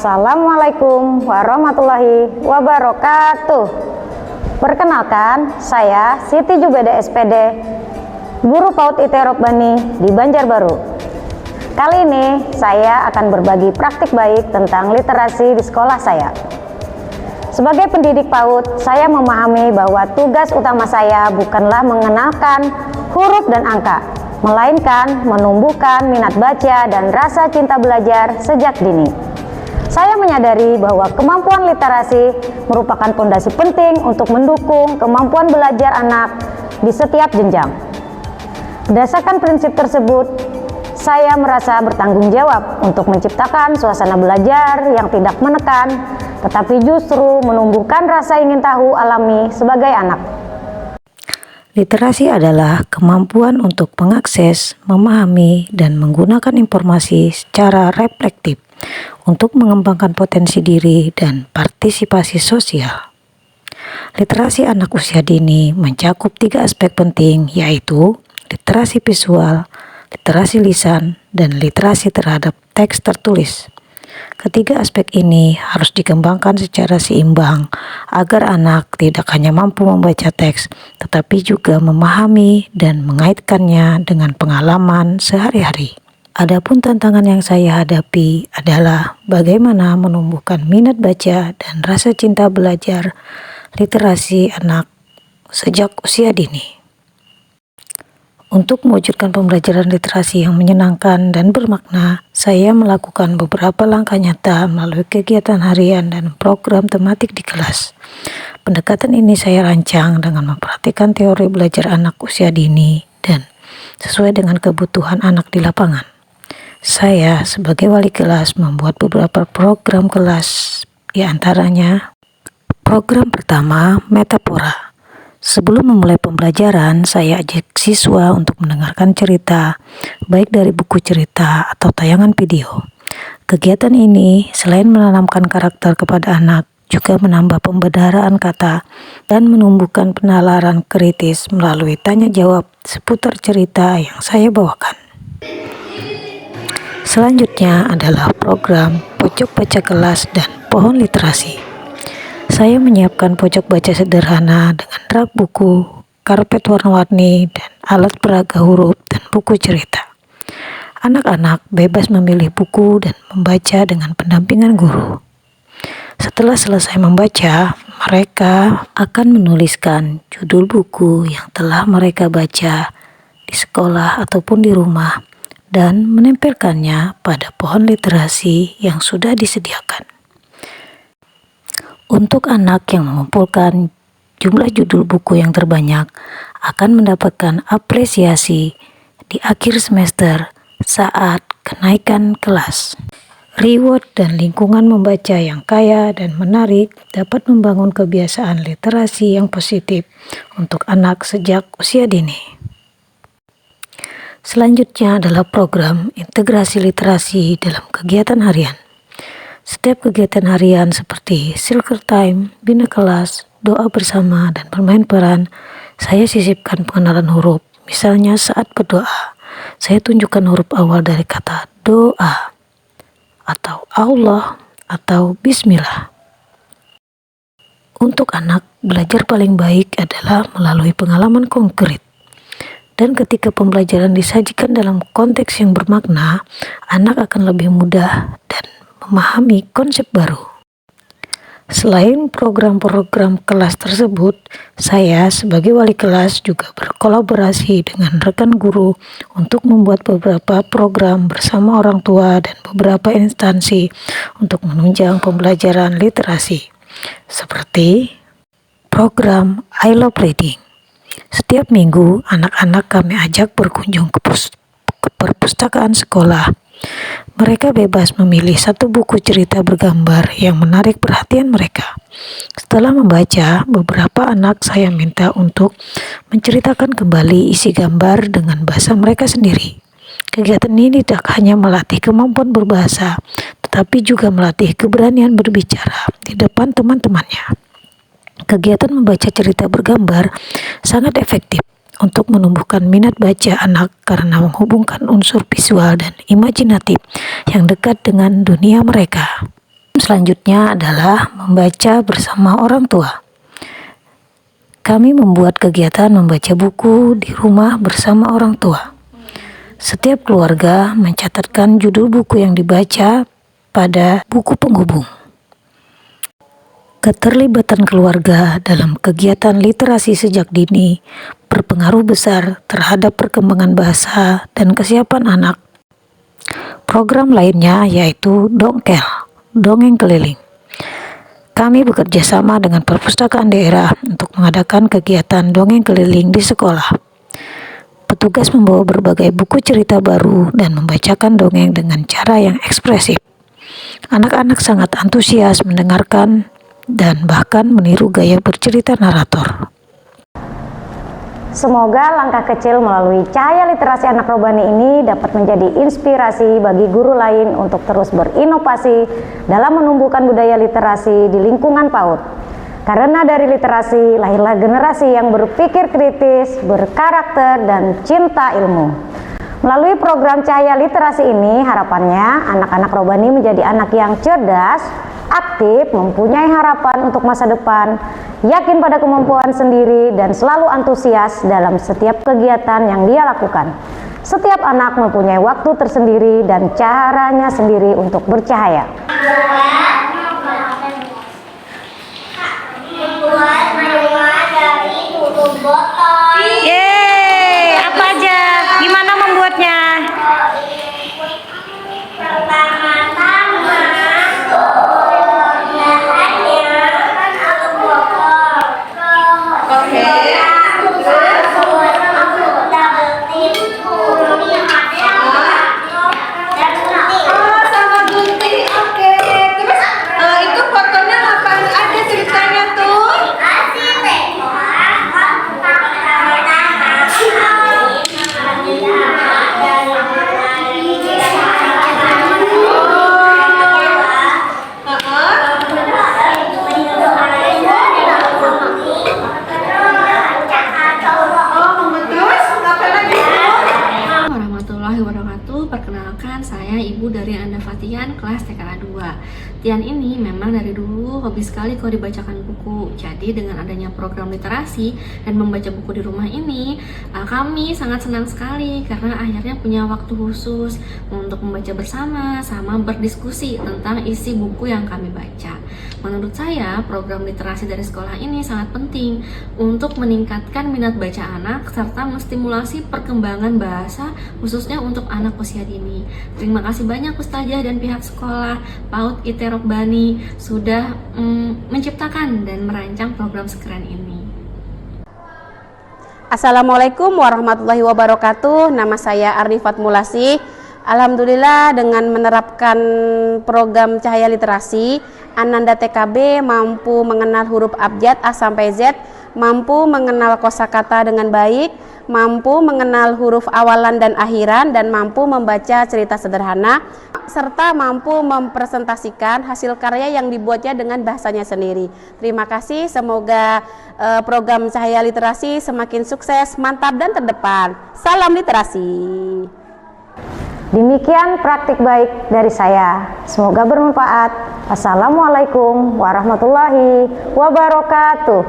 Assalamualaikum warahmatullahi wabarakatuh. Perkenalkan, saya Siti Jubeda SPD, Guru PAUD IT Robbani di Banjarbaru. Kali ini saya akan berbagi praktik baik tentang literasi di sekolah saya. Sebagai pendidik PAUD, saya memahami bahwa tugas utama saya bukanlah mengenalkan huruf dan angka, melainkan menumbuhkan minat baca dan rasa cinta belajar sejak dini. Saya menyadari bahwa kemampuan literasi merupakan fondasi penting untuk mendukung kemampuan belajar anak di setiap jenjang. Berdasarkan prinsip tersebut, saya merasa bertanggung jawab untuk menciptakan suasana belajar yang tidak menekan, tetapi justru menumbuhkan rasa ingin tahu alami sebagai anak. Literasi adalah kemampuan untuk mengakses, memahami, dan menggunakan informasi secara reflektif untuk mengembangkan potensi diri dan partisipasi sosial. Literasi anak usia dini mencakup 3 aspek penting, yaitu literasi visual, literasi lisan, dan literasi terhadap teks tertulis. Ketiga aspek ini harus dikembangkan secara seimbang agar anak tidak hanya mampu membaca teks, tetapi juga memahami dan mengaitkannya dengan pengalaman sehari-hari. Adapun tantangan yang saya hadapi adalah bagaimana menumbuhkan minat baca dan rasa cinta belajar literasi anak sejak usia dini. Untuk mewujudkan pembelajaran literasi yang menyenangkan dan bermakna, saya melakukan beberapa langkah nyata melalui kegiatan harian dan program tematik di kelas. Pendekatan ini saya rancang dengan memperhatikan teori belajar anak usia dini dan sesuai dengan kebutuhan anak di lapangan. Saya sebagai wali kelas membuat beberapa program kelas, di antaranya program pertama, Metafora. Sebelum memulai pembelajaran, saya ajak siswa untuk mendengarkan cerita, baik dari buku cerita atau tayangan video. Kegiatan ini selain menanamkan karakter kepada anak, juga menambah pembenaran kata dan menumbuhkan penalaran kritis melalui tanya jawab seputar cerita yang saya bawakan. Selanjutnya adalah program pojok baca kelas dan pohon literasi. Saya menyiapkan pojok baca sederhana dengan rak buku, karpet warna-warni, dan alat peraga huruf dan buku cerita. Anak-anak bebas memilih buku dan membaca dengan pendampingan guru. Setelah selesai membaca, mereka akan menuliskan judul buku yang telah mereka baca di sekolah ataupun di rumah dan menempelkannya pada pohon literasi yang sudah disediakan. Untuk anak yang mengumpulkan jumlah judul buku yang terbanyak akan mendapatkan apresiasi di akhir semester saat kenaikan kelas. Reward dan lingkungan membaca yang kaya dan menarik dapat membangun kebiasaan literasi yang positif untuk anak sejak usia dini. Selanjutnya adalah program integrasi literasi dalam kegiatan harian. Setiap kegiatan harian seperti Silker Time, bina kelas, doa bersama, dan bermain peran, saya sisipkan pengenalan huruf. Misalnya saat berdoa, saya tunjukkan huruf awal dari kata doa, atau Allah, atau Bismillah. Untuk anak, belajar paling baik adalah melalui pengalaman konkret. Dan ketika pembelajaran disajikan dalam konteks yang bermakna, anak akan lebih mudah dan memahami konsep baru. Selain program-program kelas tersebut, saya sebagai wali kelas juga berkolaborasi dengan rekan guru untuk membuat beberapa program bersama orang tua dan beberapa instansi untuk menunjang pembelajaran literasi, seperti program I Love Reading. Setiap minggu, anak-anak kami ajak berkunjung ke perpustakaan sekolah. Mereka bebas memilih satu buku cerita bergambar yang menarik perhatian mereka. Setelah membaca, beberapa anak saya minta untuk menceritakan kembali isi gambar dengan bahasa mereka sendiri. Kegiatan ini tidak hanya melatih kemampuan berbahasa, tetapi juga melatih keberanian berbicara di depan teman-temannya. Kegiatan membaca cerita bergambar sangat efektif untuk menumbuhkan minat baca anak karena menghubungkan unsur visual dan imajinatif yang dekat dengan dunia mereka. Selanjutnya adalah membaca bersama orang tua. Kami membuat kegiatan membaca buku di rumah bersama orang tua. Setiap keluarga mencatatkan judul buku yang dibaca pada buku penghubung. Keterlibatan keluarga dalam kegiatan literasi sejak dini berpengaruh besar terhadap perkembangan bahasa dan kesiapan anak. Program lainnya yaitu Dongkel, dongeng keliling. Kami bekerja sama dengan perpustakaan daerah untuk mengadakan kegiatan dongeng keliling di sekolah. Petugas membawa berbagai buku cerita baru dan membacakan dongeng dengan cara yang ekspresif. Anak-anak sangat antusias mendengarkan dan bahkan meniru gaya bercerita narator. Semoga langkah kecil melalui cahaya literasi anak Robani ini dapat menjadi inspirasi bagi guru lain untuk terus berinovasi dalam menumbuhkan budaya literasi di lingkungan PAUD. Karena dari literasi lahirlah generasi yang berpikir kritis, berkarakter, dan cinta ilmu. Melalui program cahaya literasi ini, harapannya anak-anak Robani menjadi anak yang cerdas, aktif, mempunyai harapan untuk masa depan, yakin pada kemampuan sendiri, dan selalu antusias dalam setiap kegiatan yang dia lakukan. Setiap anak mempunyai waktu tersendiri dan caranya sendiri untuk bercahaya. Membuat minuman dari tutup botol. Yeay, apa aja? Gimana membuatnya? Pertama-tama bahannya tutup botol. Oke. Double tip, sama gunting, oke. Terus itu fotonya kapan ada ceritanya tuh? Warahmatullahi wabarakatuh. Perkenalkan, saya ibu dari Anda Fatian, kelas TKA 2. Tian ini memang dari dulu hobi sekali kalau dibacakan buku. Jadi dengan adanya program literasi dan membaca buku di rumah ini, kami sangat senang sekali karena akhirnya punya waktu khusus untuk membaca bersama sama berdiskusi tentang isi buku yang kami baca. Menurut saya, program literasi dari sekolah ini sangat penting untuk meningkatkan minat baca anak serta menstimulasi perkembangan bahasa khususnya untuk anak usia dini. Terima kasih banyak Ustazah dan pihak sekolah PAUD IT Robani sudah menciptakan dan merancang program sekeren ini. Assalamualaikum warahmatullahi wabarakatuh. Nama saya Arifat Mulasi. Alhamdulillah dengan menerapkan program Cahaya Literasi, Ananda TKB mampu mengenal huruf abjad A sampai Z, mampu mengenal kosakata dengan baik, mampu mengenal huruf awalan dan akhiran, dan mampu membaca cerita sederhana, serta mampu mempresentasikan hasil karya yang dibuatnya dengan bahasanya sendiri. Terima kasih, semoga program Cahaya Literasi semakin sukses, mantap, dan terdepan. Salam literasi. Demikian praktik baik dari saya. Semoga bermanfaat. Wassalamualaikum warahmatullahi wabarakatuh.